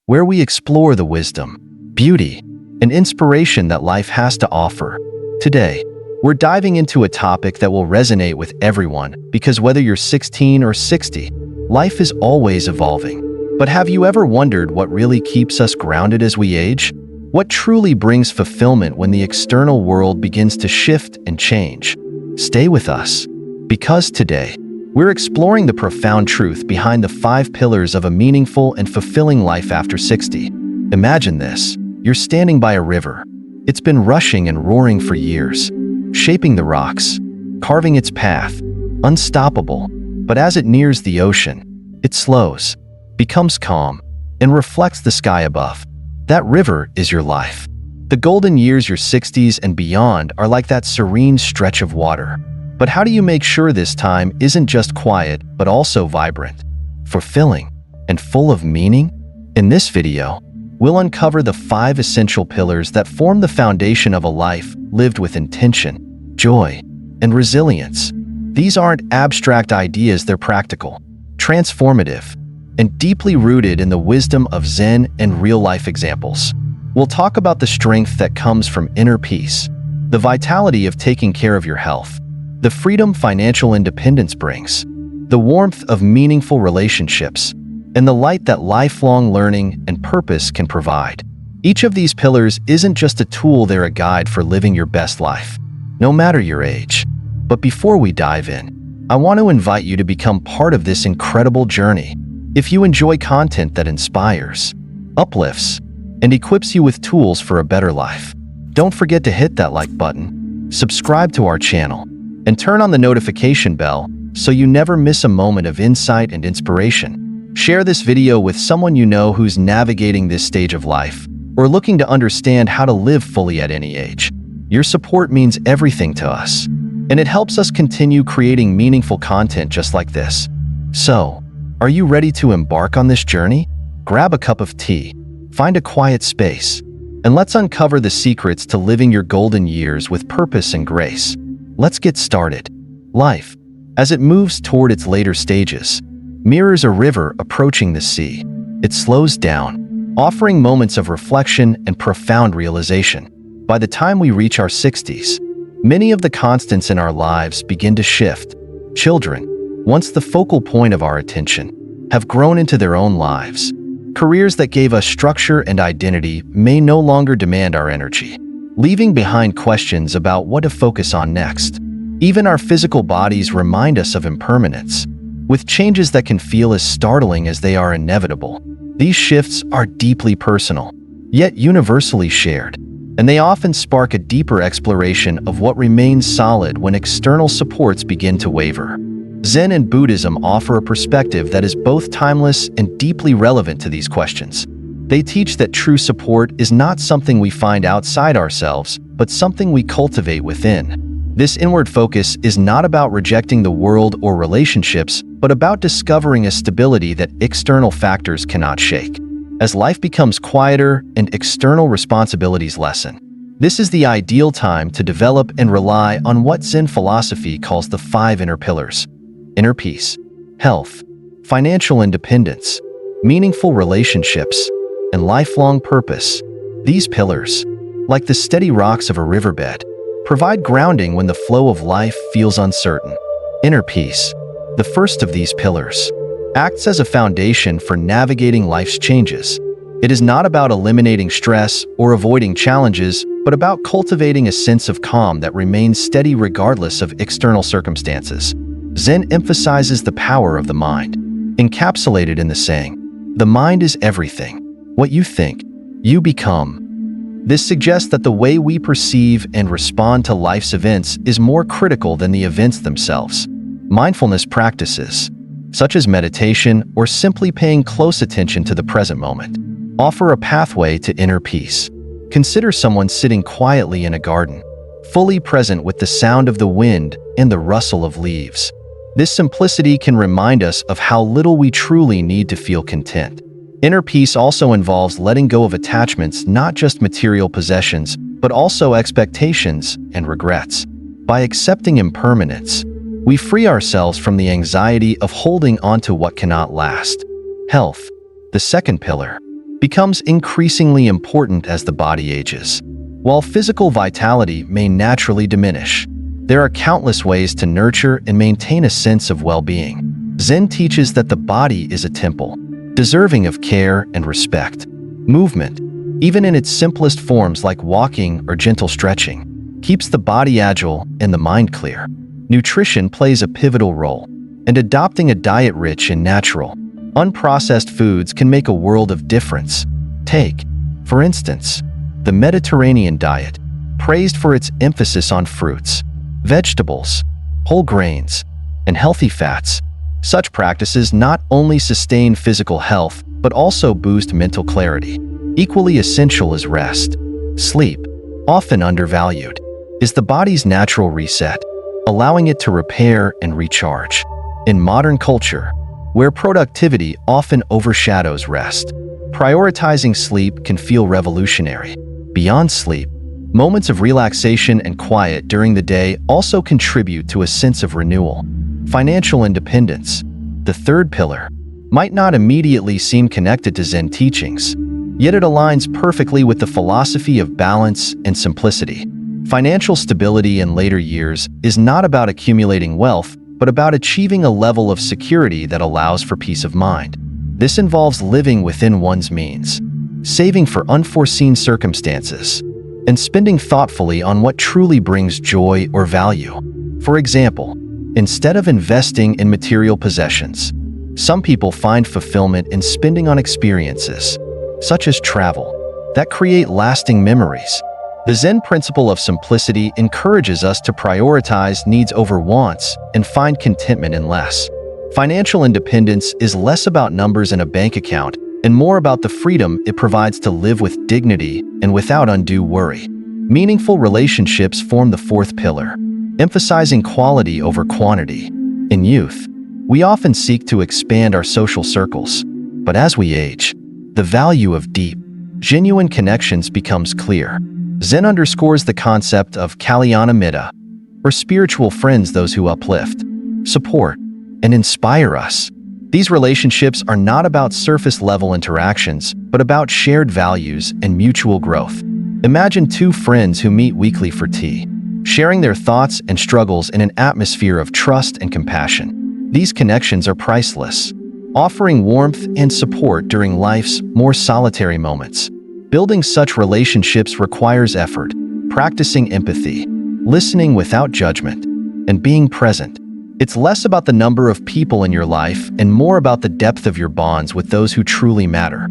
where we explore the wisdom, beauty, and inspiration that life has to offer. Today, we're diving into a topic that will resonate with everyone because whether you're 16 or 60, life is always evolving. But have you ever wondered what really keeps us grounded as we age? What truly brings fulfillment when the external world begins to shift and change? Stay with us, because today, we're exploring the profound truth behind the 5 pillars of a meaningful and fulfilling life after 60. Imagine this. You're standing by a river. It's been rushing and roaring for years, shaping the rocks, carving its path, unstoppable. But as it nears the ocean, it slows, becomes calm, and reflects the sky above. That river is your life. The golden years, your 60s and beyond, are like that serene stretch of water. But how do you make sure this time isn't just quiet, but also vibrant, fulfilling, and full of meaning? In this video, we'll uncover the 5 essential pillars that form the foundation of a life lived with intention, joy, and resilience. These aren't abstract ideas, they're practical, transformative, and deeply rooted in the wisdom of Zen and real-life examples. We'll talk about the strength that comes from inner peace, the vitality of taking care of your health, the freedom financial independence brings, the warmth of meaningful relationships, and the light that lifelong learning and purpose can provide. Each of these pillars isn't just a tool, they're a guide for living your best life, no matter your age. But before we dive in, I want to invite you to become part of this incredible journey. If you enjoy content that inspires, uplifts, and equips you with tools for a better life, don't forget to hit that like button, subscribe to our channel, and turn on the notification bell so you never miss a moment of insight and inspiration. Share this video with someone you know who's navigating this stage of life or looking to understand how to live fully at any age. Your support means everything to us, and it helps us continue creating meaningful content just like this. So, are you ready to embark on this journey? Grab a cup of tea, find a quiet space, and let's uncover the secrets to living your golden years with purpose and grace. Let's get started. Life, as it moves toward its later stages, mirrors a river approaching the sea. It slows down, offering moments of reflection and profound realization. By the time we reach our 60s, many of the constants in our lives begin to shift. Children, once the focal point of our attention, have grown into their own lives. Careers that gave us structure and identity may no longer demand our energy, leaving behind questions about what to focus on next. Even our physical bodies remind us of impermanence, with changes that can feel as startling as they are inevitable. These shifts are deeply personal, yet universally shared, and they often spark a deeper exploration of what remains solid when external supports begin to waver. Zen and Buddhism offer a perspective that is both timeless and deeply relevant to these questions. They teach that true support is not something we find outside ourselves, but something we cultivate within. This inward focus is not about rejecting the world or relationships, but about discovering a stability that external factors cannot shake. As life becomes quieter and external responsibilities lessen, this is the ideal time to develop and rely on what Zen philosophy calls the 5 inner pillars: inner peace, health, financial independence, meaningful relationships, and lifelong purpose. These pillars, like the steady rocks of a riverbed, provide grounding when the flow of life feels uncertain. Inner peace, the first of these pillars, acts as a foundation for navigating life's changes. It is not about eliminating stress or avoiding challenges, but about cultivating a sense of calm that remains steady regardless of external circumstances. Zen emphasizes the power of the mind, encapsulated in the saying, "The mind is everything. What you think, you become." This suggests that the way we perceive and respond to life's events is more critical than the events themselves. Mindfulness practices, such as meditation or simply paying close attention to the present moment, offer a pathway to inner peace. Consider someone sitting quietly in a garden, fully present with the sound of the wind and the rustle of leaves. This simplicity can remind us of how little we truly need to feel content. Inner peace also involves letting go of attachments, not just material possessions, but also expectations and regrets. By accepting impermanence, we free ourselves from the anxiety of holding on to what cannot last. Health, the second pillar, becomes increasingly important as the body ages. While physical vitality may naturally diminish, there are countless ways to nurture and maintain a sense of well-being. Zen teaches that the body is a temple, deserving of care and respect. Movement, even in its simplest forms like walking or gentle stretching, keeps the body agile and the mind clear. Nutrition plays a pivotal role, and adopting a diet rich in natural, unprocessed foods can make a world of difference. Take, for instance, the Mediterranean diet, praised for its emphasis on fruits, vegetables, whole grains, and healthy fats. Such practices not only sustain physical health, but also boost mental clarity. Equally essential is rest. Sleep, often undervalued, is the body's natural reset, allowing it to repair and recharge. In modern culture, where productivity often overshadows rest, prioritizing sleep can feel revolutionary. Beyond sleep, moments of relaxation and quiet during the day also contribute to a sense of renewal. Financial independence, the third pillar, might not immediately seem connected to Zen teachings, yet it aligns perfectly with the philosophy of balance and simplicity. Financial stability in later years is not about accumulating wealth, but about achieving a level of security that allows for peace of mind. This involves living within one's means, saving for unforeseen circumstances, and spending thoughtfully on what truly brings joy or value. For example, instead of investing in material possessions, some people find fulfillment in spending on experiences, such as travel, that create lasting memories. The Zen principle of simplicity encourages us to prioritize needs over wants and find contentment in less. Financial independence is less about numbers in a bank account and more about the freedom it provides to live with dignity and without undue worry. Meaningful relationships form the fourth pillar, emphasizing quality over quantity. In youth, we often seek to expand our social circles, but as we age, the value of deep, genuine connections becomes clear. Zen underscores the concept of kalyana mitta, or spiritual friends, those who uplift, support, and inspire us. These relationships are not about surface-level interactions, but about shared values and mutual growth. Imagine two friends who meet weekly for tea, sharing their thoughts and struggles in an atmosphere of trust and compassion. These connections are priceless, offering warmth and support during life's more solitary moments. Building such relationships requires effort, practicing empathy, listening without judgment, and being present. It's less about the number of people in your life and more about the depth of your bonds with those who truly matter.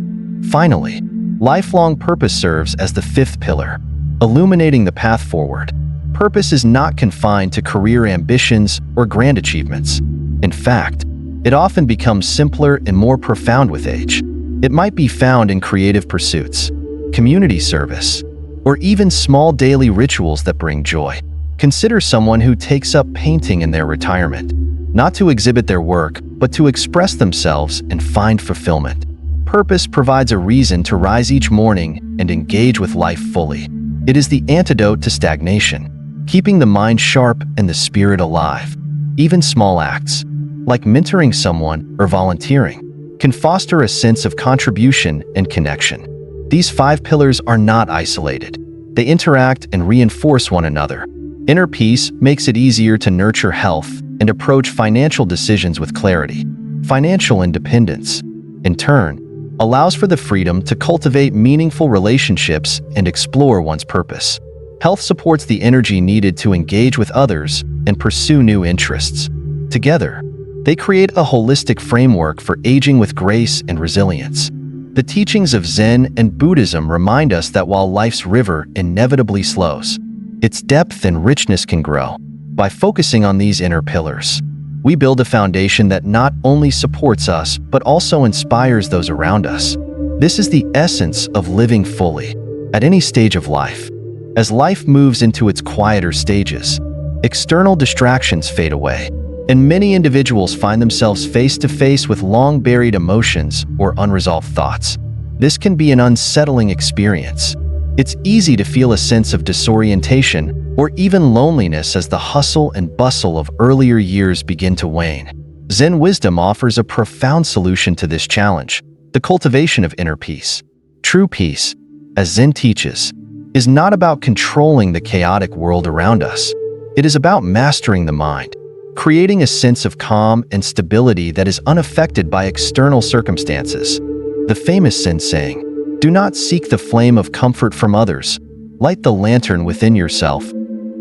Finally, lifelong purpose serves as the fifth pillar, illuminating the path forward. Purpose is not confined to career ambitions or grand achievements. In fact, it often becomes simpler and more profound with age. It might be found in creative pursuits, community service, or even small daily rituals that bring joy. Consider someone who takes up painting in their retirement, not to exhibit their work, but to express themselves and find fulfillment. Purpose provides a reason to rise each morning and engage with life fully. It is the antidote to stagnation, keeping the mind sharp and the spirit alive. Even small acts, like mentoring someone or volunteering, can foster a sense of contribution and connection. These five pillars are not isolated. They interact and reinforce one another. Inner peace makes it easier to nurture health and approach financial decisions with clarity. Financial independence, in turn, allows for the freedom to cultivate meaningful relationships and explore one's purpose. Health supports the energy needed to engage with others and pursue new interests. Together, they create a holistic framework for aging with grace and resilience. The teachings of Zen and Buddhism remind us that while life's river inevitably slows, its depth and richness can grow. By focusing on these inner pillars, we build a foundation that not only supports us, but also inspires those around us. This is the essence of living fully, at any stage of life. As life moves into its quieter stages, external distractions fade away, and many individuals find themselves face to face with long-buried emotions or unresolved thoughts. This can be an unsettling experience. It's easy to feel a sense of disorientation or even loneliness as the hustle and bustle of earlier years begin to wane. Zen wisdom offers a profound solution to this challenge: the cultivation of inner peace. True peace, as Zen teaches, is not about controlling the chaotic world around us. It is about mastering the mind, creating a sense of calm and stability that is unaffected by external circumstances. The famous Zen saying, "Do not seek the flame of comfort from others, light the lantern within yourself,"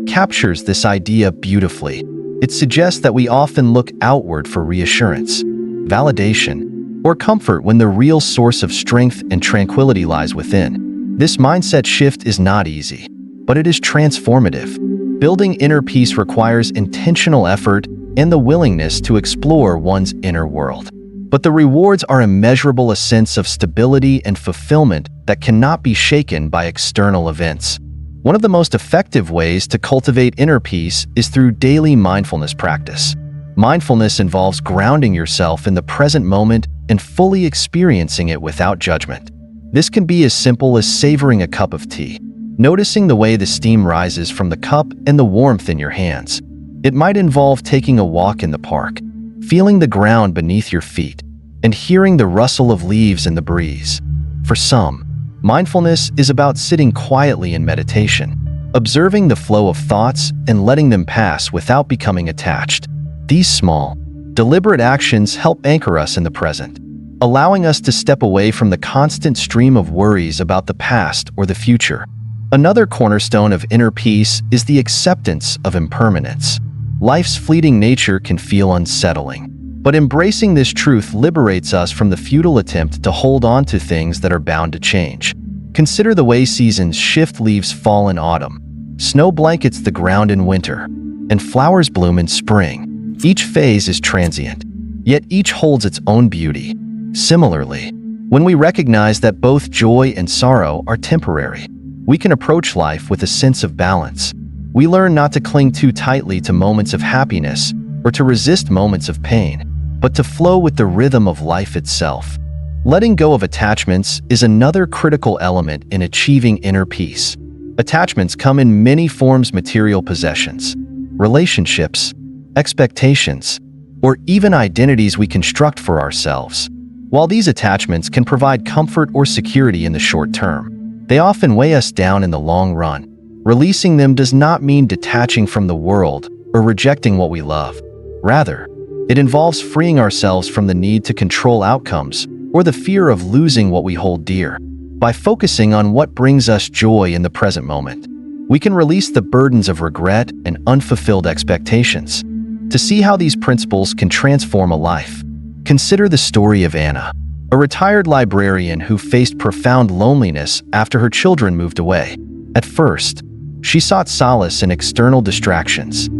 captures this idea beautifully. It suggests that we often look outward for reassurance, validation, or comfort when the real source of strength and tranquility lies within. This mindset shift is not easy, but it is transformative. Building inner peace requires intentional effort and the willingness to explore one's inner world. But the rewards are immeasurable, a sense of stability and fulfillment that cannot be shaken by external events. One of the most effective ways to cultivate inner peace is through daily mindfulness practice. Mindfulness involves grounding yourself in the present moment and fully experiencing it without judgment. This can be as simple as savoring a cup of tea, noticing the way the steam rises from the cup and the warmth in your hands. It might involve taking a walk in the park, feeling the ground beneath your feet, and hearing the rustle of leaves in the breeze. For some, mindfulness is about sitting quietly in meditation, observing the flow of thoughts and letting them pass without becoming attached. These small, deliberate actions help anchor us in the present, allowing us to step away from the constant stream of worries about the past or the future. Another cornerstone of inner peace is the acceptance of impermanence. Life's fleeting nature can feel unsettling, but embracing this truth liberates us from the futile attempt to hold on to things that are bound to change. Consider the way seasons shift: leaves fall in autumn, snow blankets the ground in winter, and flowers bloom in spring. Each phase is transient, yet each holds its own beauty. Similarly, when we recognize that both joy and sorrow are temporary, we can approach life with a sense of balance. We learn not to cling too tightly to moments of happiness or to resist moments of pain, but to flow with the rhythm of life itself. Letting go of attachments is another critical element in achieving inner peace. Attachments come in many forms: material possessions, relationships, expectations, or even identities we construct for ourselves. While these attachments can provide comfort or security in the short term, they often weigh us down in the long run. Releasing them does not mean detaching from the world or rejecting what we love. Rather, it involves freeing ourselves from the need to control outcomes or the fear of losing what we hold dear. By focusing on what brings us joy in the present moment, we can release the burdens of regret and unfulfilled expectations. To see how these principles can transform a life, consider the story of Anna, a retired librarian who faced profound loneliness after her children moved away. At first, she sought solace in external distractions,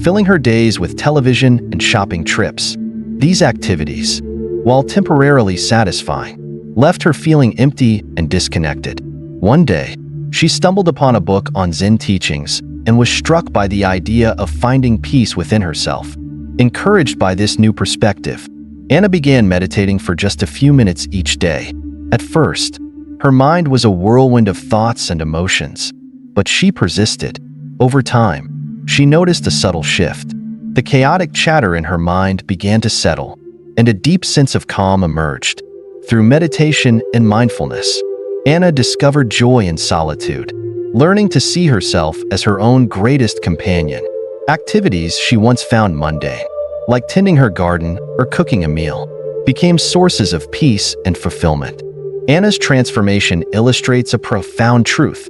filling her days with television and shopping trips. These activities, while temporarily satisfying, left her feeling empty and disconnected. One day, she stumbled upon a book on Zen teachings and was struck by the idea of finding peace within herself. Encouraged by this new perspective, Anna began meditating for just a few minutes each day. At first, her mind was a whirlwind of thoughts and emotions, but she persisted. Over time, she noticed a subtle shift. The chaotic chatter in her mind began to settle, and a deep sense of calm emerged. Through meditation and mindfulness, Anna discovered joy in solitude, learning to see herself as her own greatest companion. Activities she once found mundane, like tending her garden or cooking a meal, became sources of peace and fulfillment. Anna's transformation illustrates a profound truth.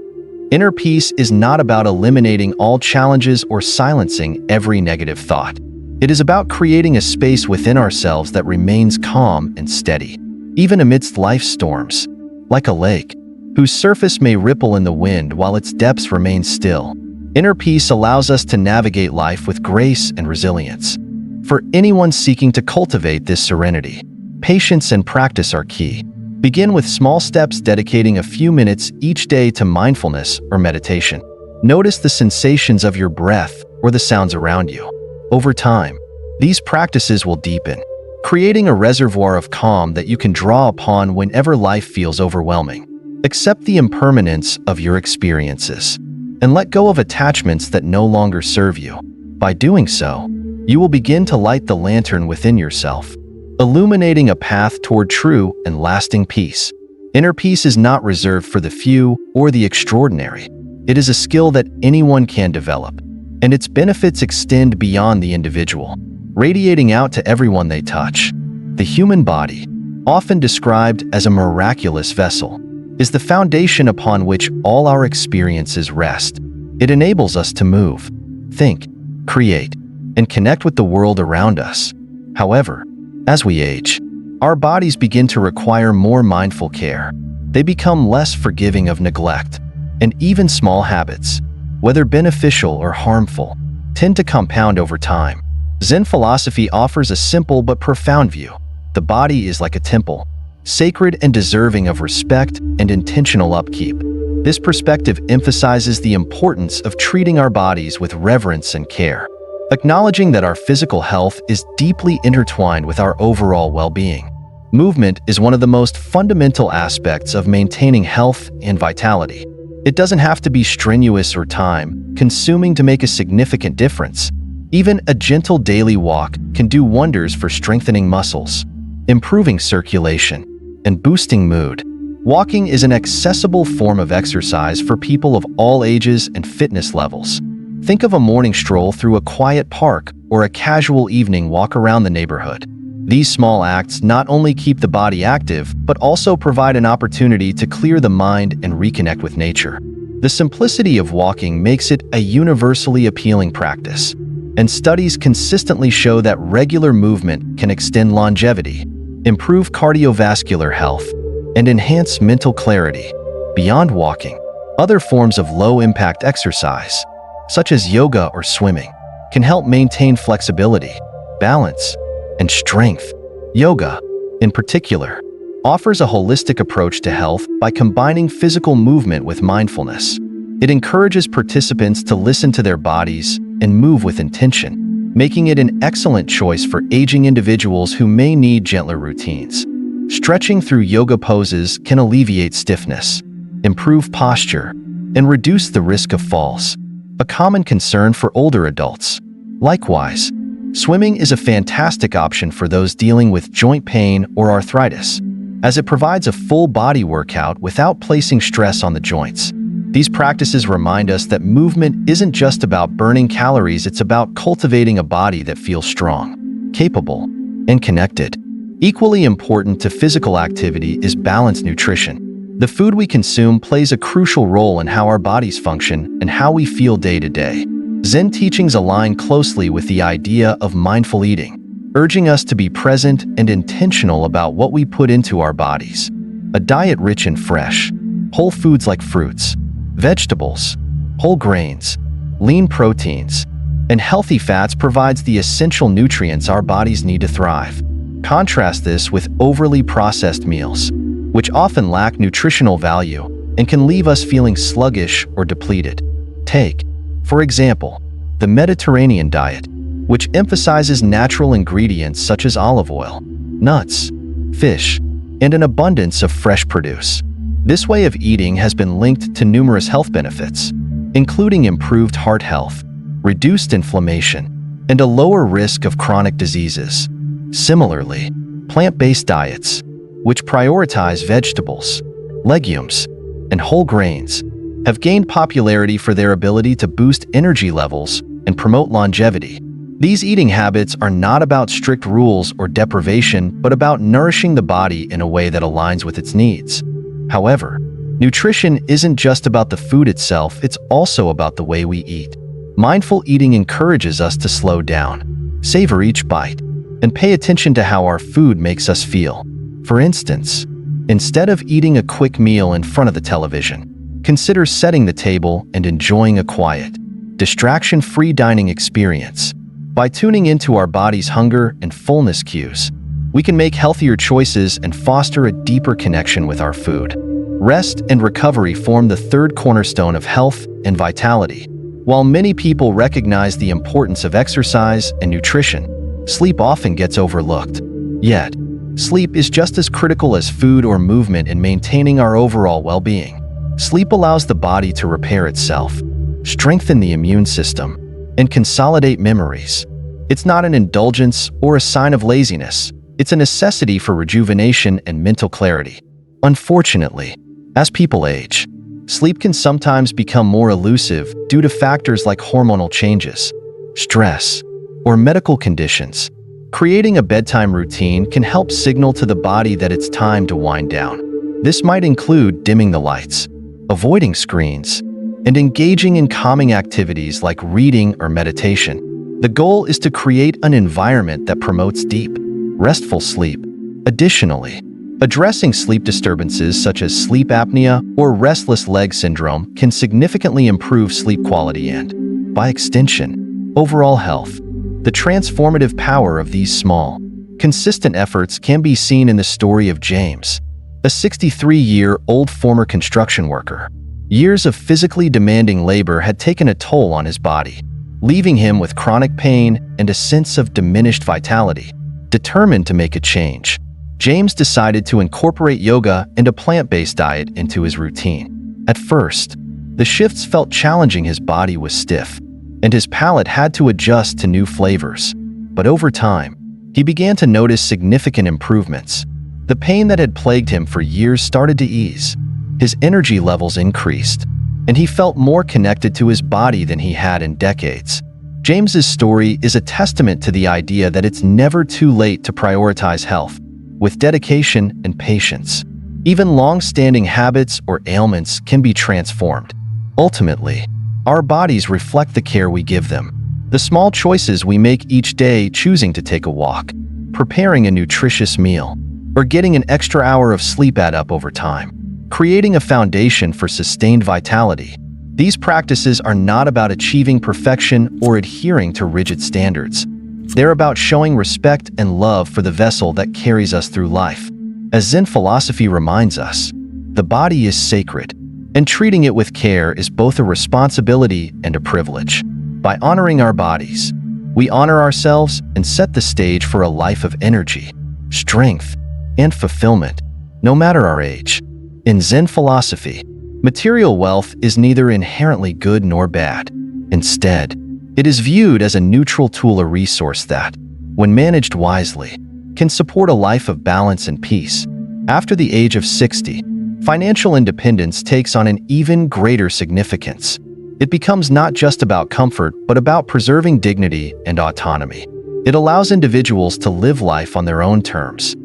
Inner peace is not about eliminating all challenges or silencing every negative thought. It is about creating a space within ourselves that remains calm and steady, even amidst life's storms. Like a lake, whose surface may ripple in the wind while its depths remain still, inner peace allows us to navigate life with grace and resilience. For anyone seeking to cultivate this serenity, patience and practice are key. Begin with small steps, dedicating a few minutes each day to mindfulness or meditation. Notice the sensations of your breath or the sounds around you. Over time, these practices will deepen, creating a reservoir of calm that you can draw upon whenever life feels overwhelming. Accept the impermanence of your experiences and let go of attachments that no longer serve you. By doing so, you will begin to light the lantern within yourself, illuminating a path toward true and lasting peace. Inner peace is not reserved for the few or the extraordinary. It is a skill that anyone can develop, and its benefits extend beyond the individual, radiating out to everyone they touch. The human body, often described as a miraculous vessel, is the foundation upon which all our experiences rest. It enables us to move, think, create, and connect with the world around us. However, as we age, our bodies begin to require more mindful care. They become less forgiving of neglect, and even small habits, whether beneficial or harmful, tend to compound over time. Zen philosophy offers a simple but profound view. The body is like a temple, sacred and deserving of respect and intentional upkeep. This perspective emphasizes the importance of treating our bodies with reverence and care, acknowledging that our physical health is deeply intertwined with our overall well-being. Movement is one of the most fundamental aspects of maintaining health and vitality. It doesn't have to be strenuous or time-consuming to make a significant difference. Even a gentle daily walk can do wonders for strengthening muscles, improving circulation, and boosting mood. Walking is an accessible form of exercise for people of all ages and fitness levels. Think of a morning stroll through a quiet park or a casual evening walk around the neighborhood. These small acts not only keep the body active, but also provide an opportunity to clear the mind and reconnect with nature. The simplicity of walking makes it a universally appealing practice, and studies consistently show that regular movement can extend longevity, improve cardiovascular health, and enhance mental clarity. Beyond walking, other forms of low-impact exercise, such as yoga or swimming, can help maintain flexibility, balance, and strength. Yoga, in particular, offers a holistic approach to health by combining physical movement with mindfulness. It encourages participants to listen to their bodies and move with intention, making it an excellent choice for aging individuals who may need gentler routines. Stretching through yoga poses can alleviate stiffness, improve posture, and reduce the risk of falls, a common concern for older adults. Likewise, swimming is a fantastic option for those dealing with joint pain or arthritis, as it provides a full body workout without placing stress on the joints. These practices remind us that movement isn't just about burning calories, it's about cultivating a body that feels strong, capable, and connected. Equally important to physical activity is balanced nutrition. The food we consume plays a crucial role in how our bodies function and how we feel day to day. Zen teachings align closely with the idea of mindful eating, urging us to be present and intentional about what we put into our bodies. A diet rich in fresh, whole foods like fruits, vegetables, whole grains, lean proteins, and healthy fats provides the essential nutrients our bodies need to thrive. Contrast this with overly processed meals, which often lack nutritional value and can leave us feeling sluggish or depleted. Take, for example, the Mediterranean diet, which emphasizes natural ingredients such as olive oil, nuts, fish, and an abundance of fresh produce. This way of eating has been linked to numerous health benefits, including improved heart health, reduced inflammation, and a lower risk of chronic diseases. Similarly, plant-based diets, which prioritize vegetables, legumes, and whole grains, have gained popularity for their ability to boost energy levels and promote longevity. These eating habits are not about strict rules or deprivation, but about nourishing the body in a way that aligns with its needs. However, nutrition isn't just about the food itself, it's also about the way we eat. Mindful eating encourages us to slow down, savor each bite, and pay attention to how our food makes us feel. For instance, instead of eating a quick meal in front of the television, consider setting the table and enjoying a quiet, distraction-free dining experience. By tuning into our body's hunger and fullness cues, we can make healthier choices and foster a deeper connection with our food. Rest and recovery form the third cornerstone of health and vitality. While many people recognize the importance of exercise and nutrition, sleep often gets overlooked. Yet, sleep is just as critical as food or movement in maintaining our overall well-being. Sleep allows the body to repair itself, strengthen the immune system, and consolidate memories. It's not an indulgence or a sign of laziness. It's a necessity for rejuvenation and mental clarity. Unfortunately, as people age, sleep can sometimes become more elusive due to factors like hormonal changes, stress, or medical conditions. Creating a bedtime routine can help signal to the body that it's time to wind down. This might include dimming the lights, avoiding screens, and engaging in calming activities like reading or meditation. The goal is to create an environment that promotes deep, restful sleep. Additionally, addressing sleep disturbances such as sleep apnea or restless leg syndrome can significantly improve sleep quality and, by extension, overall health. The transformative power of these small, consistent efforts can be seen in the story of James, a 63-year-old former construction worker. Years of physically demanding labor had taken a toll on his body, leaving him with chronic pain and a sense of diminished vitality. Determined to make a change, James decided to incorporate yoga and a plant-based diet into his routine. At first, the shifts felt challenging. His body was stiff, and his palate had to adjust to new flavors. But over time, he began to notice significant improvements. The pain that had plagued him for years started to ease. His energy levels increased, and he felt more connected to his body than he had in decades. James's story is a testament to the idea that it's never too late to prioritize health. With dedication and patience, even long-standing habits or ailments can be transformed. Ultimately, our bodies reflect the care we give them. The small choices we make each day, choosing to take a walk, preparing a nutritious meal, or getting an extra hour of sleep, add up over time, creating a foundation for sustained vitality. These practices are not about achieving perfection or adhering to rigid standards. They're about showing respect and love for the vessel that carries us through life. As Zen philosophy reminds us, the body is sacred, and treating it with care is both a responsibility and a privilege. By honoring our bodies, we honor ourselves and set the stage for a life of energy, strength, and fulfillment, no matter our age. In Zen philosophy, material wealth is neither inherently good nor bad. Instead, it is viewed as a neutral tool, a resource that, when managed wisely, can support a life of balance and peace. After the age of 60, financial independence takes on an even greater significance. It becomes not just about comfort, but about preserving dignity and autonomy. It allows individuals to live life on their own terms,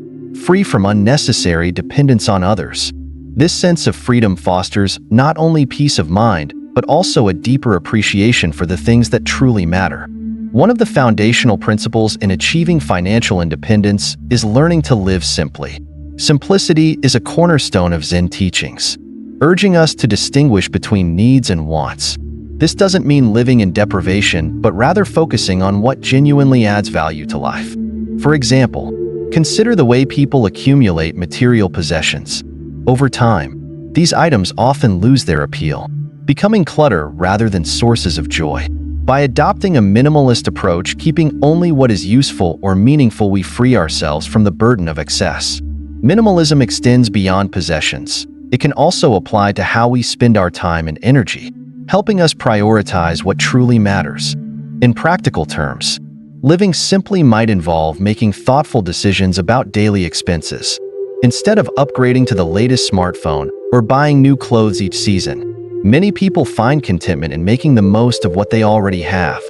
free from unnecessary dependence on others. This sense of freedom fosters not only peace of mind, but also a deeper appreciation for the things that truly matter. One of the foundational principles in achieving financial independence is learning to live simply. Simplicity is a cornerstone of Zen teachings, urging us to distinguish between needs and wants. This doesn't mean living in deprivation, but rather focusing on what genuinely adds value to life. For example, consider the way people accumulate material possessions. Over time, these items often lose their appeal, becoming clutter rather than sources of joy. By adopting a minimalist approach, keeping only what is useful or meaningful, we free ourselves from the burden of excess. Minimalism extends beyond possessions. It can also apply to how we spend our time and energy, helping us prioritize what truly matters. In practical terms, living simply might involve making thoughtful decisions about daily expenses. Instead of upgrading to the latest smartphone or buying new clothes each season, many people find contentment in making the most of what they already have.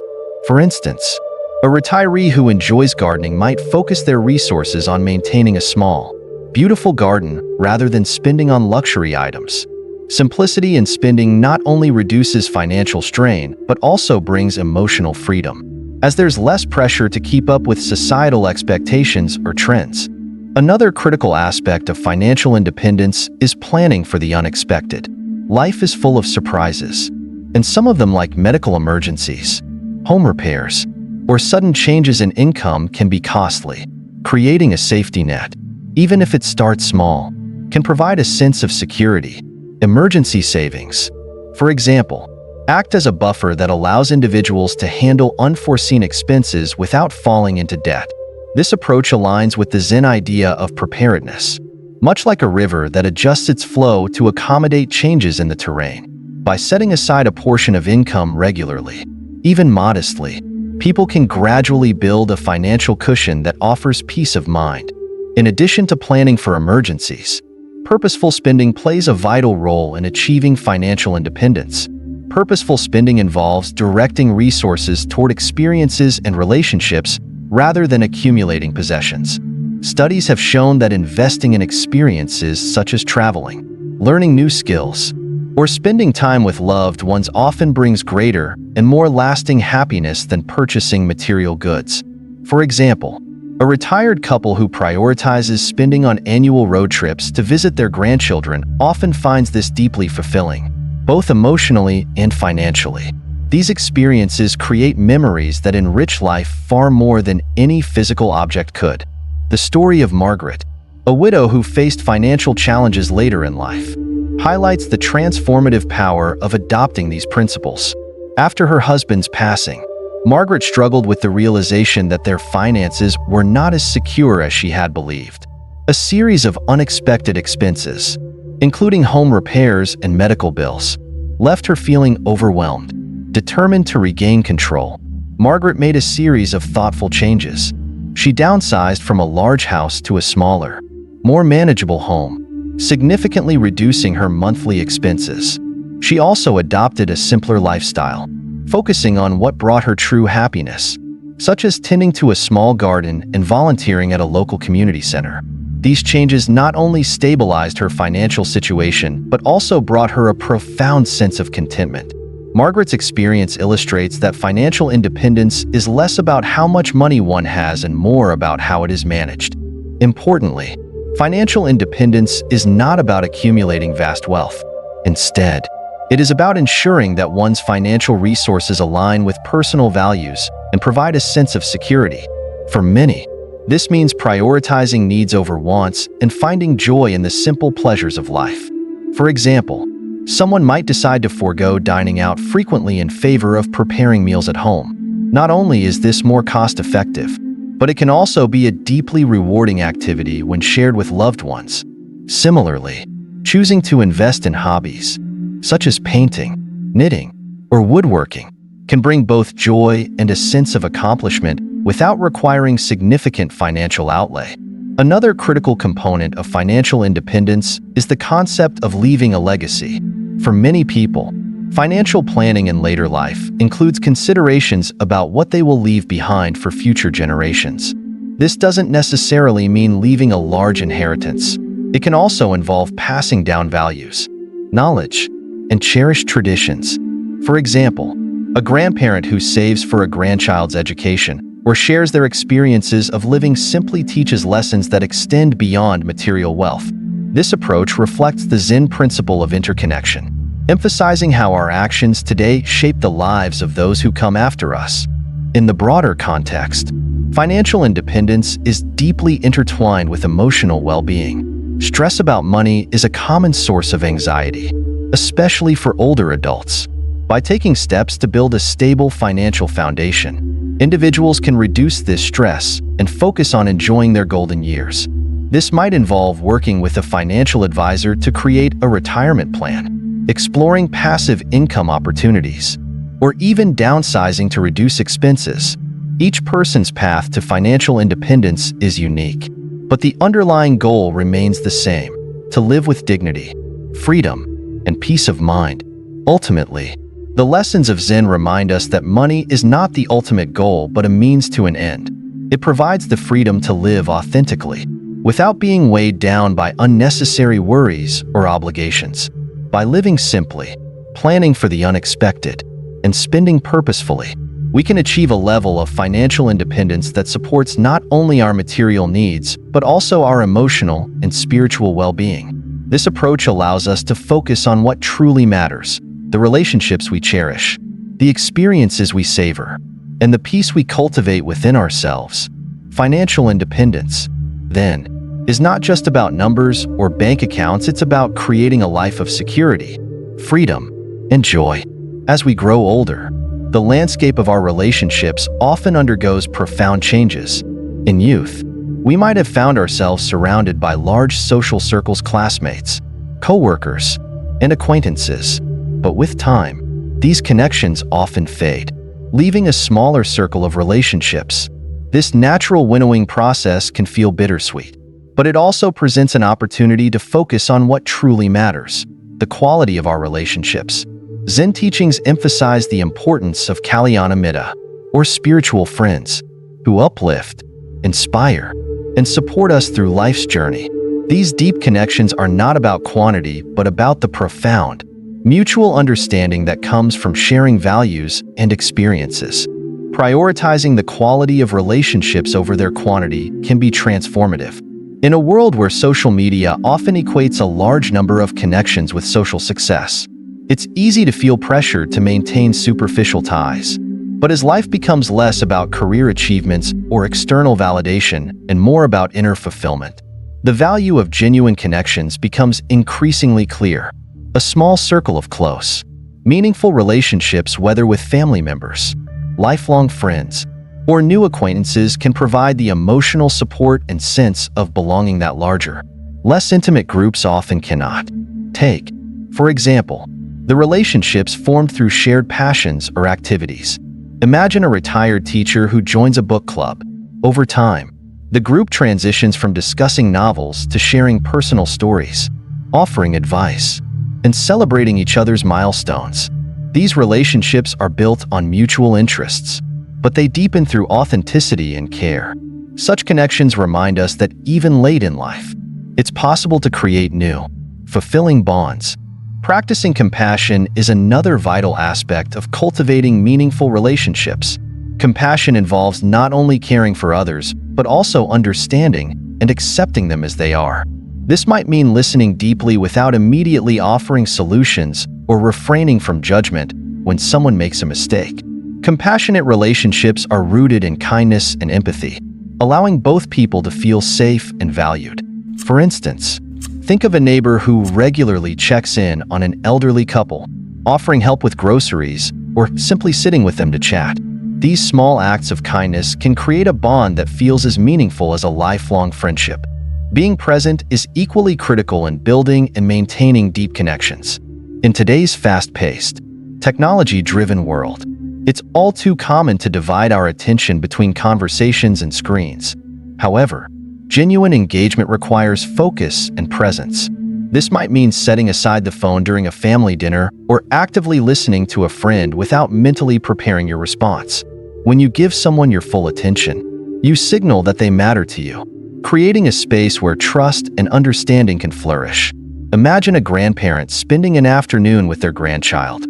For instance, a retiree who enjoys gardening might focus their resources on maintaining a small, beautiful garden rather than spending on luxury items. Simplicity in spending not only reduces financial strain, but also brings emotional freedom, as there's less pressure to keep up with societal expectations or trends. Another critical aspect of financial independence is planning for the unexpected. Life is full of surprises, and some of them, like medical emergencies, home repairs, or sudden changes in income, can be costly. Creating a safety net, even if it starts small, can provide a sense of security. Emergency savings, for example, act as a buffer that allows individuals to handle unforeseen expenses without falling into debt. This approach aligns with the Zen idea of preparedness, much like a river that adjusts its flow to accommodate changes in the terrain. By setting aside a portion of income regularly, even modestly, people can gradually build a financial cushion that offers peace of mind. In addition to planning for emergencies, Purposeful spending plays a vital role in achieving financial independence. Purposeful spending involves directing resources toward experiences and relationships rather than accumulating possessions. Studies have shown that investing in experiences such as traveling, learning new skills, or spending time with loved ones often brings greater and more lasting happiness than purchasing material goods. For example, a retired couple who prioritizes spending on annual road trips to visit their grandchildren often finds this deeply fulfilling, both emotionally and financially. These experiences create memories that enrich life far more than any physical object could. The story of Margaret, a widow who faced financial challenges later in life, highlights the transformative power of adopting these principles. After her husband's passing, Margaret struggled with the realization that their finances were not as secure as she had believed. A series of unexpected expenses, including home repairs and medical bills, left her feeling overwhelmed. Determined to regain control, Margaret made a series of thoughtful changes. She downsized from a large house to a smaller, more manageable home, significantly reducing her monthly expenses. She also adopted a simpler lifestyle, focusing on what brought her true happiness, such as tending to a small garden and volunteering at a local community center. These changes not only stabilized her financial situation, but also brought her a profound sense of contentment. Margaret's experience illustrates that financial independence is less about how much money one has and more about how it is managed. Importantly, financial independence is not about accumulating vast wealth. Instead, it is about ensuring that one's financial resources align with personal values and provide a sense of security. For many, this means prioritizing needs over wants and finding joy in the simple pleasures of life. For example, someone might decide to forego dining out frequently in favor of preparing meals at home. Not only is this more cost-effective, but it can also be a deeply rewarding activity when shared with loved ones. Similarly, choosing to invest in hobbies, such as painting, knitting, or woodworking, can bring both joy and a sense of accomplishment without requiring significant financial outlay. Another critical component of financial independence is the concept of leaving a legacy. For many people, financial planning in later life includes considerations about what they will leave behind for future generations. This doesn't necessarily mean leaving a large inheritance. It can also involve passing down values, knowledge, and cherished traditions. For example, a grandparent who saves for a grandchild's education or shares their experiences of living simply teaches lessons that extend beyond material wealth. This approach reflects the Zen principle of interconnection, emphasizing how our actions today shape the lives of those who come after us. In the broader context, financial independence is deeply intertwined with emotional well-being. Stress about money is a common source of anxiety, especially for older adults. By taking steps to build a stable financial foundation, individuals can reduce this stress and focus on enjoying their golden years. This might involve working with a financial advisor to create a retirement plan, exploring passive income opportunities, or even downsizing to reduce expenses. Each person's path to financial independence is unique, but the underlying goal remains the same: to live with dignity, freedom, and peace of mind. Ultimately, the lessons of Zen remind us that money is not the ultimate goal but a means to an end. It provides the freedom to live authentically, without being weighed down by unnecessary worries or obligations. By living simply, planning for the unexpected, and spending purposefully, we can achieve a level of financial independence that supports not only our material needs, but also our emotional and spiritual well-being. This approach allows us to focus on what truly matters: the relationships we cherish, the experiences we savor, and the peace we cultivate within ourselves. Financial independence, then, is not just about numbers or bank accounts. It's about creating a life of security, freedom, and joy. As we grow older, the landscape of our relationships often undergoes profound changes. In youth, we might have found ourselves surrounded by large social circles, classmates, co-workers, and acquaintances. But with time, these connections often fade, leaving a smaller circle of relationships. This natural winnowing process can feel bittersweet. but it also presents an opportunity to focus on what truly matters: the quality of our relationships. Zen teachings emphasize the importance of Kalyana Mitta, or spiritual friends, who uplift, inspire, and support us through life's journey. These deep connections are not about quantity, but about the profound, mutual understanding that comes from sharing values and experiences. Prioritizing the quality of relationships over their quantity can be transformative. In a world where social media often equates a large number of connections with social success, it's easy to feel pressure to maintain superficial ties. But as life becomes less about career achievements or external validation and more about inner fulfillment, the value of genuine connections becomes increasingly clear. A small circle of close, meaningful relationships, whether with family members, lifelong friends, or new acquaintances, can provide the emotional support and sense of belonging that larger, less intimate groups often cannot. Take, for example, the relationships formed through shared passions or activities. Imagine a retired teacher who joins a book club. Over time, the group transitions from discussing novels to sharing personal stories, offering advice, and celebrating each other's milestones. These relationships are built on mutual interests, but they deepen through authenticity and care. Such connections remind us that even late in life, it's possible to create new, fulfilling bonds. Practicing compassion is another vital aspect of cultivating meaningful relationships. Compassion involves not only caring for others, but also understanding and accepting them as they are. This might mean listening deeply without immediately offering solutions or refraining from judgment when someone makes a mistake. Compassionate relationships are rooted in kindness and empathy, allowing both people to feel safe and valued. For instance, think of a neighbor who regularly checks in on an elderly couple, offering help with groceries or simply sitting with them to chat. These small acts of kindness can create a bond that feels as meaningful as a lifelong friendship. Being present is equally critical in building and maintaining deep connections. In today's fast-paced, technology-driven world, it's all too common to divide our attention between conversations and screens. However, genuine engagement requires focus and presence. This might mean setting aside the phone during a family dinner or actively listening to a friend without mentally preparing your response. When you give someone your full attention, you signal that they matter to you, creating a space where trust and understanding can flourish. Imagine a grandparent spending an afternoon with their grandchild,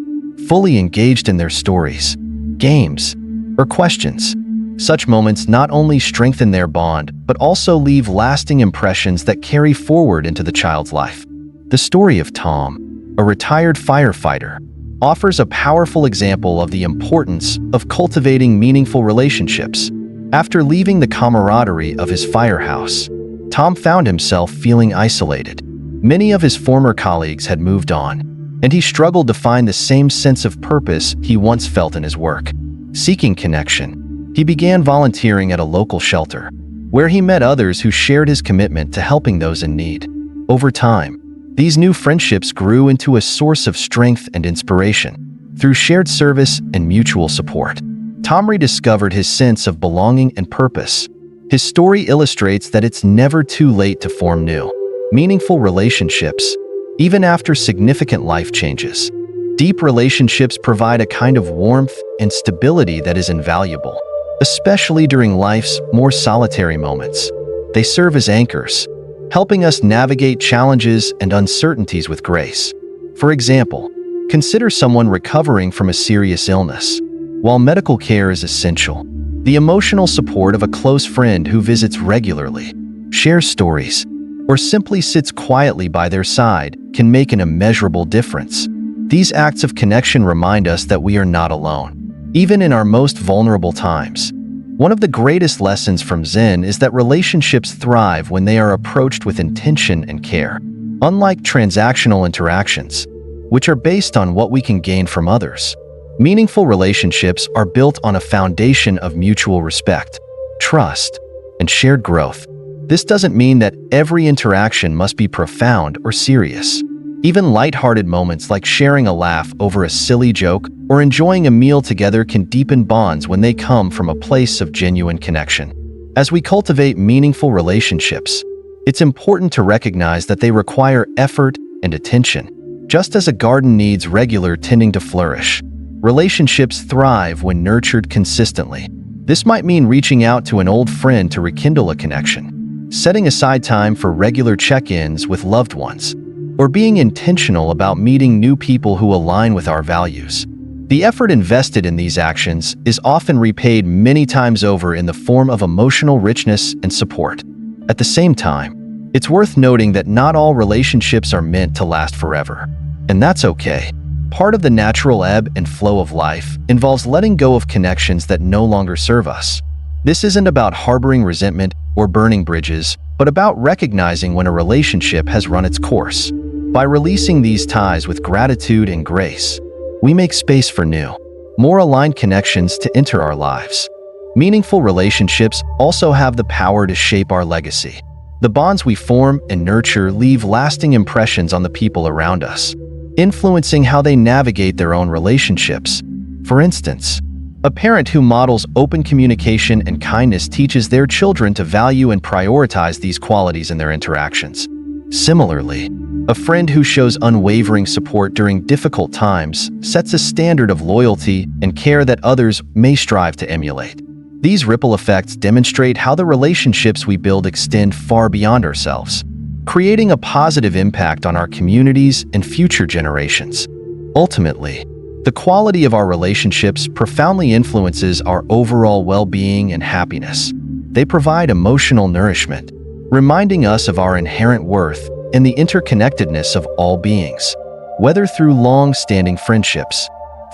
fully engaged in their stories, games, or questions. Such moments not only strengthen their bond, but also leave lasting impressions that carry forward into the child's life. The story of Tom, a retired firefighter, offers a powerful example of the importance of cultivating meaningful relationships. After leaving the camaraderie of his firehouse, Tom found himself feeling isolated. Many of his former colleagues had moved on, and he struggled to find the same sense of purpose he once felt in his work. Seeking connection, he began volunteering at a local shelter, where he met others who shared his commitment to helping those in need. Over time, these new friendships grew into a source of strength and inspiration. Through shared service and mutual support, Tom rediscovered his sense of belonging and purpose. His story illustrates that it's never too late to form new, meaningful relationships, even after significant life changes. Deep relationships provide a kind of warmth and stability that is invaluable, especially during life's more solitary moments. They serve as anchors, helping us navigate challenges and uncertainties with grace. For example, consider someone recovering from a serious illness. While medical care is essential, the emotional support of a close friend who visits regularly, shares stories, or simply sits quietly by their side can make an immeasurable difference. These acts of connection remind us that we are not alone, even in our most vulnerable times. One of the greatest lessons from Zen is that relationships thrive when they are approached with intention and care. Unlike transactional interactions, which are based on what we can gain from others, meaningful relationships are built on a foundation of mutual respect, trust, and shared growth. This doesn't mean that every interaction must be profound or serious. Even lighthearted moments like sharing a laugh over a silly joke or enjoying a meal together can deepen bonds when they come from a place of genuine connection. As we cultivate meaningful relationships, It's important to recognize that they require effort and attention. Just as a garden needs regular tending to flourish, relationships thrive when nurtured consistently. This might mean reaching out to an old friend to rekindle a connection, setting aside time for regular check-ins with loved ones, or being intentional about meeting new people who align with our values. The effort invested in these actions is often repaid many times over in the form of emotional richness and support. At the same time, it's worth noting that not all relationships are meant to last forever, and that's okay. Part of the natural ebb and flow of life involves letting go of connections that no longer serve us. This isn't about harboring resentment or burning bridges, but about recognizing when a relationship has run its course. By releasing these ties with gratitude and grace, we make space for new, more aligned connections to enter our lives. Meaningful relationships also have the power to shape our legacy. The bonds we form and nurture leave lasting impressions on the people around us, influencing how they navigate their own relationships. For instance, a parent who models open communication and kindness teaches their children to value and prioritize these qualities in their interactions. Similarly, a friend who shows unwavering support during difficult times sets a standard of loyalty and care that others may strive to emulate. These ripple effects demonstrate how the relationships we build extend far beyond ourselves, creating a positive impact on our communities and future generations. Ultimately, the quality of our relationships profoundly influences our overall well-being and happiness. They provide emotional nourishment, reminding us of our inherent worth and the interconnectedness of all beings. Whether through long-standing friendships,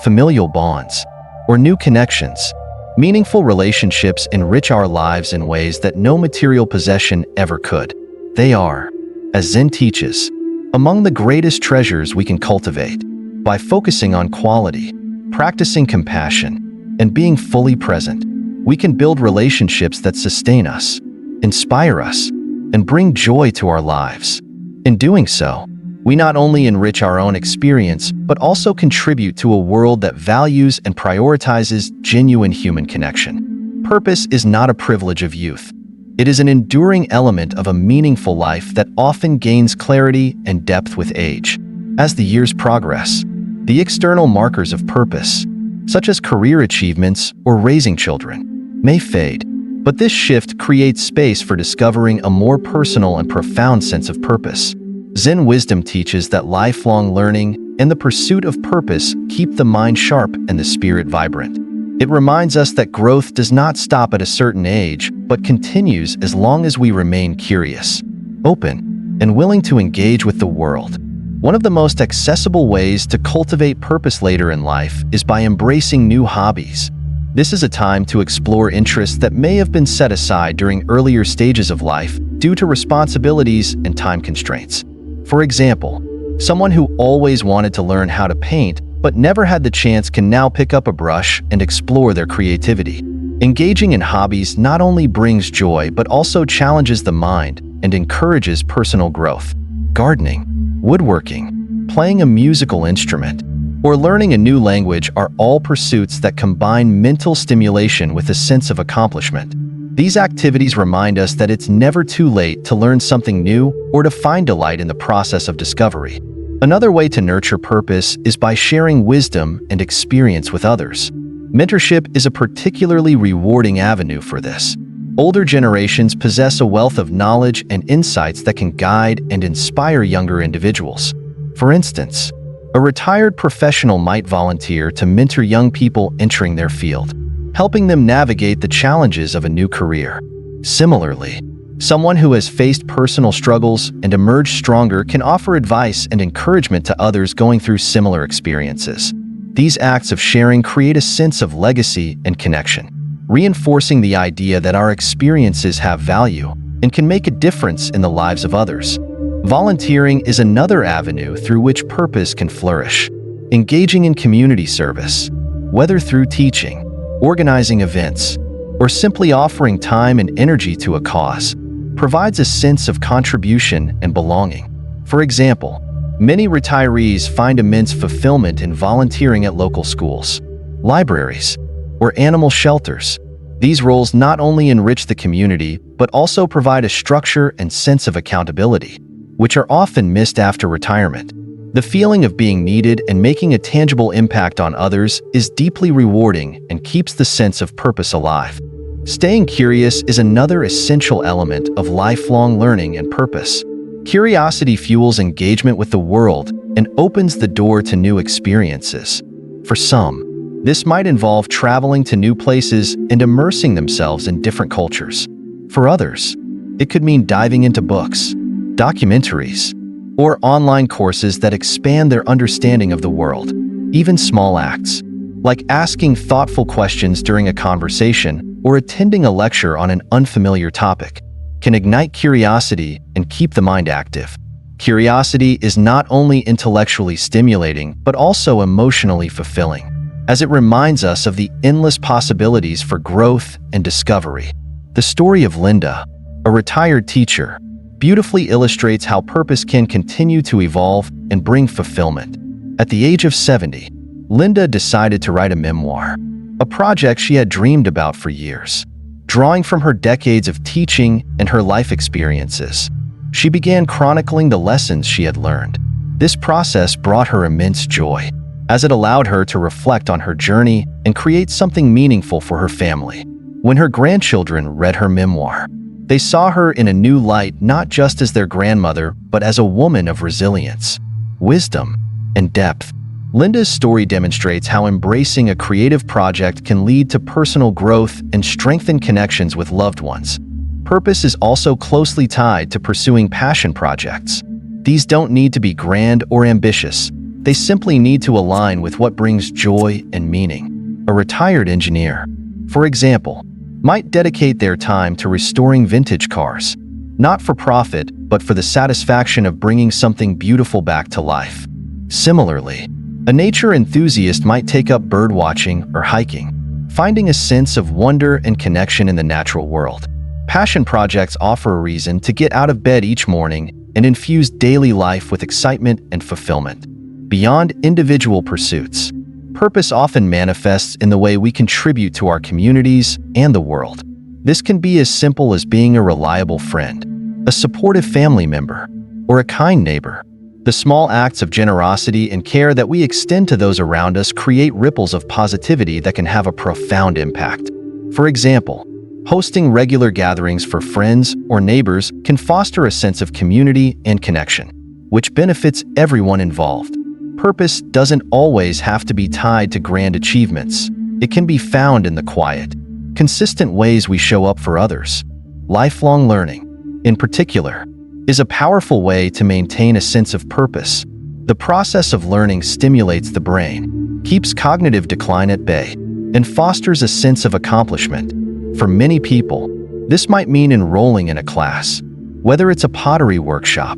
familial bonds, or new connections, meaningful relationships enrich our lives in ways that no material possession ever could. They are, as Zen teaches, among the greatest treasures we can cultivate. By focusing on quality, practicing compassion, and being fully present, we can build relationships that sustain us, inspire us, and bring joy to our lives. In doing so, we not only enrich our own experience, but also contribute to a world that values and prioritizes genuine human connection. Purpose is not a privilege of youth. It is an enduring element of a meaningful life that often gains clarity and depth with age. As the years progress, the external markers of purpose, such as career achievements or raising children, may fade. But this shift creates space for discovering a more personal and profound sense of purpose. Zen wisdom teaches that lifelong learning and the pursuit of purpose keep the mind sharp and the spirit vibrant. It reminds us that growth does not stop at a certain age, but continues as long as we remain curious, open, and willing to engage with the world. One of the most accessible ways to cultivate purpose later in life is by embracing new hobbies. This is a time to explore interests that may have been set aside during earlier stages of life due to responsibilities and time constraints. For example, someone who always wanted to learn how to paint but never had the chance can now pick up a brush and explore their creativity. Engaging in hobbies not only brings joy but also challenges the mind and encourages personal growth. Gardening, woodworking, playing a musical instrument, or learning a new language are all pursuits that combine mental stimulation with a sense of accomplishment. These activities remind us that it's never too late to learn something new or to find delight in the process of discovery. Another way to nurture purpose is by sharing wisdom and experience with others. Mentorship is a particularly rewarding avenue for this. Older generations possess a wealth of knowledge and insights that can guide and inspire younger individuals. For instance, a retired professional might volunteer to mentor young people entering their field, helping them navigate the challenges of a new career. Similarly, someone who has faced personal struggles and emerged stronger can offer advice and encouragement to others going through similar experiences. These acts of sharing create a sense of legacy and connection, reinforcing the idea that our experiences have value and can make a difference in the lives of others. Volunteering is another avenue through which purpose can flourish. Engaging in community service, whether through teaching, organizing events, or simply offering time and energy to a cause, provides a sense of contribution and belonging. For example, many retirees find immense fulfillment in volunteering at local schools, libraries, or animal shelters. These roles not only enrich the community, but also provide a structure and sense of accountability, which are often missed after retirement. The feeling of being needed and making a tangible impact on others is deeply rewarding and keeps the sense of purpose alive. Staying curious is another essential element of lifelong learning and purpose. Curiosity fuels engagement with the world and opens the door to new experiences. For some, this might involve traveling to new places and immersing themselves in different cultures. For others, it could mean diving into books, documentaries, or online courses that expand their understanding of the world. Even small acts, like asking thoughtful questions during a conversation or attending a lecture on an unfamiliar topic, can ignite curiosity and keep the mind active. Curiosity is not only intellectually stimulating, but also emotionally fulfilling, as it reminds us of the endless possibilities for growth and discovery. The story of Linda, a retired teacher, beautifully illustrates how purpose can continue to evolve and bring fulfillment. At the age of 70, Linda decided to write a memoir, a project she had dreamed about for years. Drawing from her decades of teaching and her life experiences, she began chronicling the lessons she had learned. This process brought her immense joy, as it allowed her to reflect on her journey and create something meaningful for her family. When her grandchildren read her memoir, they saw her in a new light, not just as their grandmother, but as a woman of resilience, wisdom, and depth. Linda's story demonstrates how embracing a creative project can lead to personal growth and strengthen connections with loved ones. Purpose is also closely tied to pursuing passion projects. These don't need to be grand or ambitious. They simply need to align with what brings joy and meaning. A retired engineer, for example, might dedicate their time to restoring vintage cars, not for profit, but for the satisfaction of bringing something beautiful back to life. Similarly, a nature enthusiast might take up birdwatching or hiking, finding a sense of wonder and connection in the natural world. Passion projects offer a reason to get out of bed each morning and infuse daily life with excitement and fulfillment. Beyond individual pursuits, purpose often manifests in the way we contribute to our communities and the world. This can be as simple as being a reliable friend, a supportive family member, or a kind neighbor. The small acts of generosity and care that we extend to those around us create ripples of positivity that can have a profound impact. For example, hosting regular gatherings for friends or neighbors can foster a sense of community and connection, which benefits everyone involved. Purpose doesn't always have to be tied to grand achievements. It can be found in the quiet, consistent ways we show up for others. Lifelong learning, in particular, is a powerful way to maintain a sense of purpose. The process of learning stimulates the brain, keeps cognitive decline at bay, and fosters a sense of accomplishment. For many people, this might mean enrolling in a class, whether it's a pottery workshop,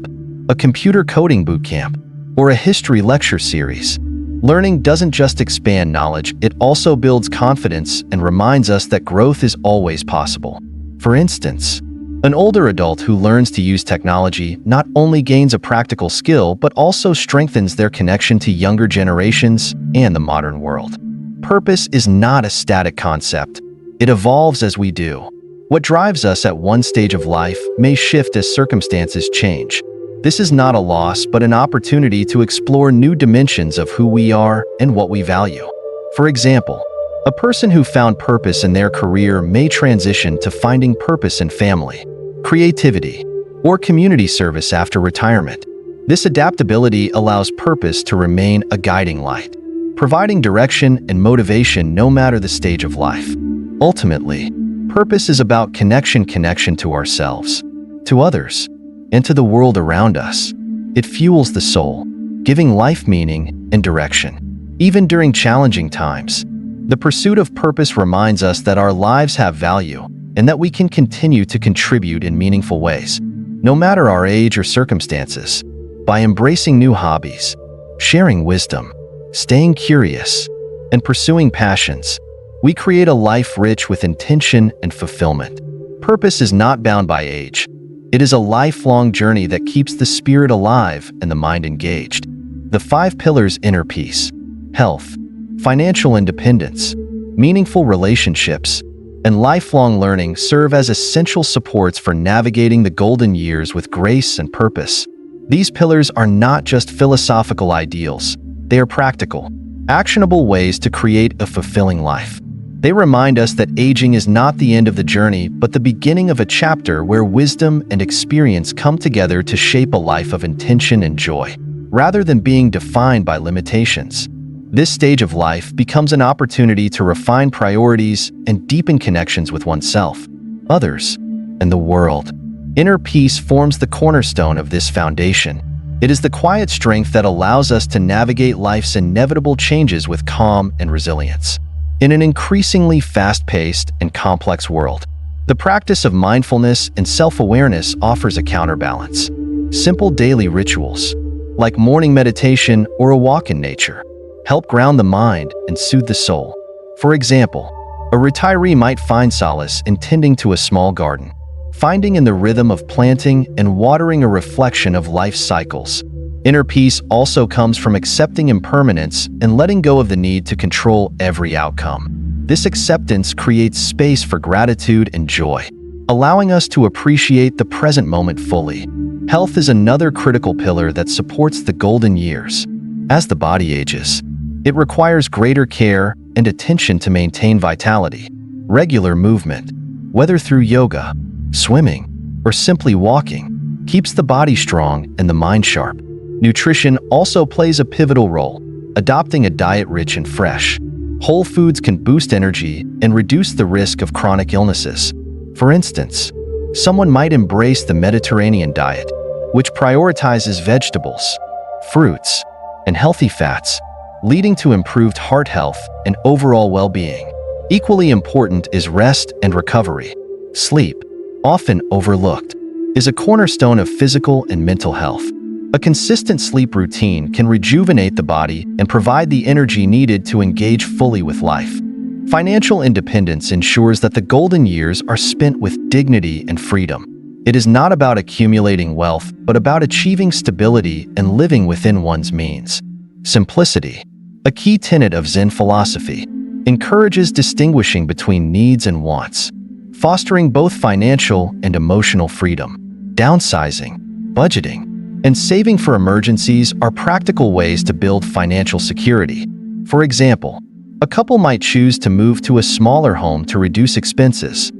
a computer coding bootcamp, or a history lecture series. Learning doesn't just expand knowledge, it also builds confidence and reminds us that growth is always possible. For instance, an older adult who learns to use technology not only gains a practical skill, but also strengthens their connection to younger generations and the modern world. Purpose is not a static concept. It evolves as we do. What drives us at one stage of life may shift as circumstances change. This is not a loss, but an opportunity to explore new dimensions of who we are and what we value. For example, a person who found purpose in their career may transition to finding purpose in family, creativity, or community service after retirement. This adaptability allows purpose to remain a guiding light, providing direction and motivation no matter the stage of life. Ultimately, purpose is about connection to ourselves, to others, and to the world around us. It fuels the soul, giving life meaning and direction. Even during challenging times, the pursuit of purpose reminds us that our lives have value and that we can continue to contribute in meaningful ways, no matter our age or circumstances. By embracing new hobbies, sharing wisdom, staying curious, and pursuing passions, we create a life rich with intention and fulfillment. Purpose is not bound by age. It is a lifelong journey that keeps the spirit alive and the mind engaged. The 5 pillars: inner peace, health, financial independence, meaningful relationships, and lifelong learning serve as essential supports for navigating the golden years with grace and purpose. These pillars are not just philosophical ideals, they are practical, actionable ways to create a fulfilling life. They remind us that aging is not the end of the journey, but the beginning of a chapter where wisdom and experience come together to shape a life of intention and joy, rather than being defined by limitations. This stage of life becomes an opportunity to refine priorities and deepen connections with oneself, others, and the world. Inner peace forms the cornerstone of this foundation. It is the quiet strength that allows us to navigate life's inevitable changes with calm and resilience. In an increasingly fast-paced and complex world, the practice of mindfulness and self-awareness offers a counterbalance. Simple daily rituals, like morning meditation or a walk in nature, help ground the mind and soothe the soul. For example, a retiree might find solace in tending to a small garden, finding in the rhythm of planting and watering a reflection of life's cycles. Inner peace also comes from accepting impermanence and letting go of the need to control every outcome. This acceptance creates space for gratitude and joy, allowing us to appreciate the present moment fully. Health is another critical pillar that supports the golden years. As the body ages, it requires greater care and attention to maintain vitality. Regular movement, whether through yoga, swimming, or simply walking, keeps the body strong and the mind sharp. Nutrition also plays a pivotal role. Adopting a diet rich and fresh, whole foods can boost energy and reduce the risk of chronic illnesses. For instance, someone might embrace the Mediterranean diet, which prioritizes vegetables, fruits, and healthy fats, leading to improved heart health and overall well-being. Equally important is rest and recovery. Sleep, often overlooked, is a cornerstone of physical and mental health. A consistent sleep routine can rejuvenate the body and provide the energy needed to engage fully with life. Financial independence ensures that the golden years are spent with dignity and freedom. It is not about accumulating wealth, but about achieving stability and living within one's means. Simplicity, a key tenet of Zen philosophy, encourages distinguishing between needs and wants, fostering both financial and emotional freedom. Downsizing, budgeting, and saving for emergencies are practical ways to build financial security. For example, a couple might choose to move to a smaller home to reduce expenses,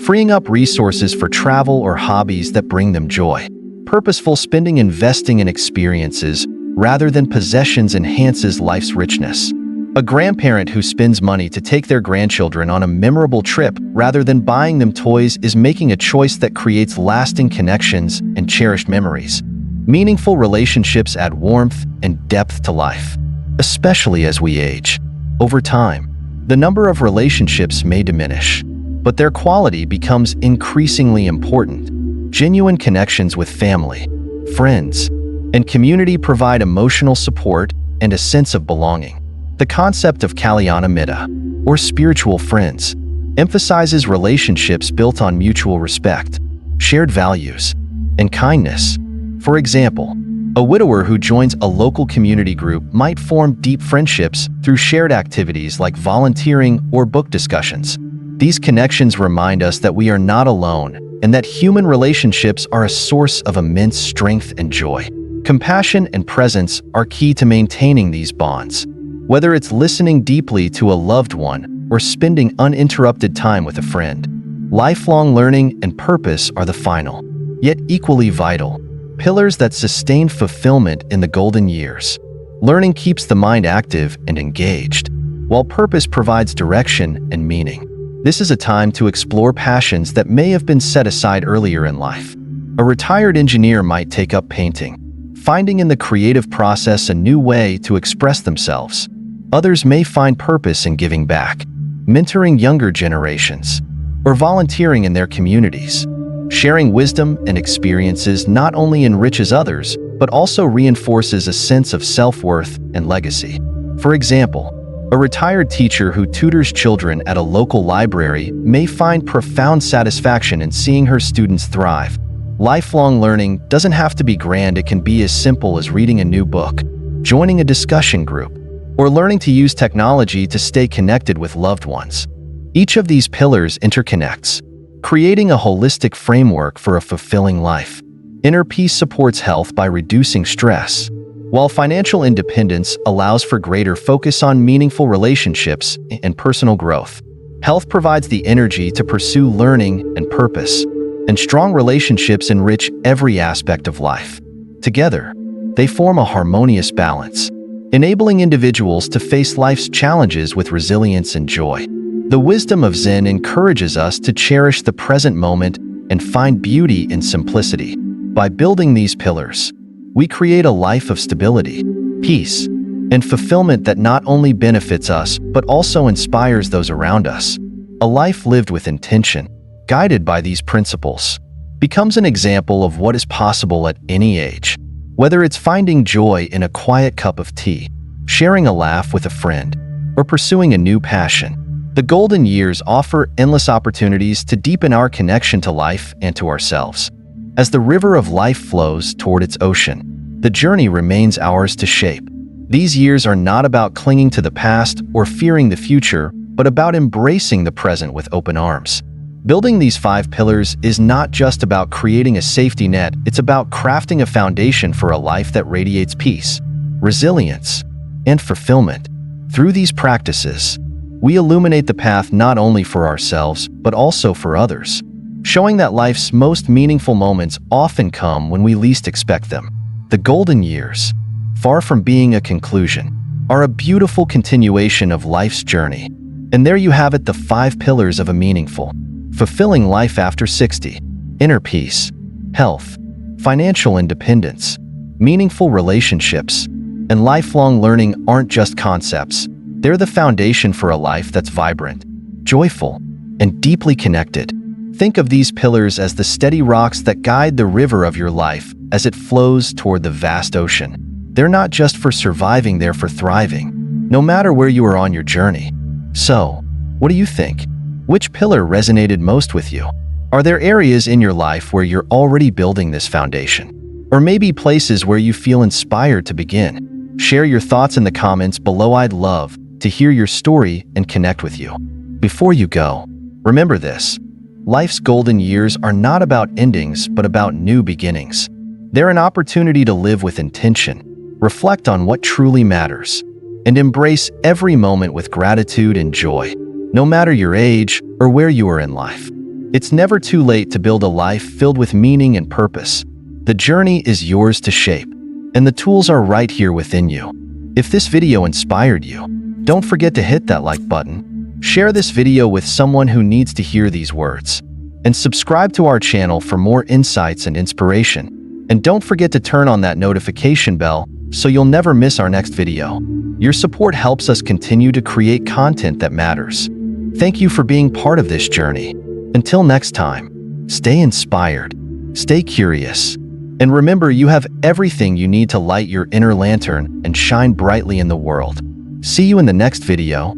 freeing up resources for travel or hobbies that bring them joy. Purposeful spending investing in experiences rather than possessions enhances life's richness. A grandparent who spends money to take their grandchildren on a memorable trip rather than buying them toys is making a choice that creates lasting connections and cherished memories. Meaningful relationships add warmth and depth to life, especially as we age. Over time, the number of relationships may diminish, but their quality becomes increasingly important. Genuine connections with family, friends, and community provide emotional support and a sense of belonging. The concept of Kalyana Mitta, or spiritual friends, emphasizes relationships built on mutual respect, shared values, and kindness. For example, a widower who joins a local community group might form deep friendships through shared activities like volunteering or book discussions. These connections remind us that we are not alone and that human relationships are a source of immense strength and joy. Compassion and presence are key to maintaining these bonds. Whether it's listening deeply to a loved one or spending uninterrupted time with a friend, lifelong learning and purpose are the final, yet equally vital, pillars that sustain fulfillment in the golden years. Learning keeps the mind active and engaged, while purpose provides direction and meaning. This is a time to explore passions that may have been set aside earlier in life. A retired engineer might take up painting, finding in the creative process a new way to express themselves. Others may find purpose in giving back, mentoring younger generations, or volunteering in their communities. Sharing wisdom and experiences not only enriches others, but also reinforces a sense of self-worth and legacy. For example, a retired teacher who tutors children at a local library may find profound satisfaction in seeing her students thrive. Lifelong learning doesn't have to be grand. It can be as simple as reading a new book, joining a discussion group, or learning to use technology to stay connected with loved ones. Each of these pillars interconnects, creating a holistic framework for a fulfilling life. Inner peace supports health by reducing stress, while financial independence allows for greater focus on meaningful relationships and personal growth. Health provides the energy to pursue learning and purpose, and strong relationships enrich every aspect of life. Together, they form a harmonious balance, enabling individuals to face life's challenges with resilience and joy. The wisdom of Zen encourages us to cherish the present moment and find beauty in simplicity. By building these pillars, we create a life of stability, peace, and fulfillment that not only benefits us but also inspires those around us. A life lived with intention, guided by these principles, becomes an example of what is possible at any age. Whether it's finding joy in a quiet cup of tea, sharing a laugh with a friend, or pursuing a new passion, the golden years offer endless opportunities to deepen our connection to life and to ourselves. As the river of life flows toward its ocean, the journey remains ours to shape. These years are not about clinging to the past or fearing the future, but about embracing the present with open arms. Building these 5 pillars is not just about creating a safety net, it's about crafting a foundation for a life that radiates peace, resilience, and fulfillment. Through these practices, we illuminate the path not only for ourselves, but also for others, showing that life's most meaningful moments often come when we least expect them. The golden years, far from being a conclusion, are a beautiful continuation of life's journey. And there you have it, the 5 pillars of a meaningful, fulfilling life after 60. Inner peace, health, financial independence, meaningful relationships, and lifelong learning aren't just concepts. They're the foundation for a life that's vibrant, joyful, and deeply connected. Think of these pillars as the steady rocks that guide the river of your life as it flows toward the vast ocean. They're not just for surviving, they're for thriving, no matter where you are on your journey. So, what do you think? Which pillar resonated most with you? Are there areas in your life where you're already building this foundation? Or maybe places where you feel inspired to begin? Share your thoughts in the comments below. I'd love to hear your story and connect with you. Before you go, remember this: life's golden years are not about endings, but about new beginnings. They're an opportunity to live with intention, reflect on what truly matters, and embrace every moment with gratitude and joy. No matter your age or where you are in life, it's never too late to build a life filled with meaning and purpose. The journey is yours to shape, and the tools are right here within you. If this video inspired you, don't forget to hit that like button, share this video with someone who needs to hear these words, and subscribe to our channel for more insights and inspiration. And don't forget to turn on that notification bell so you'll never miss our next video. Your support helps us continue to create content that matters. Thank you for being part of this journey. Until next time, stay inspired, stay curious, and remember, you have everything you need to light your inner lantern and shine brightly in the world. See you in the next video.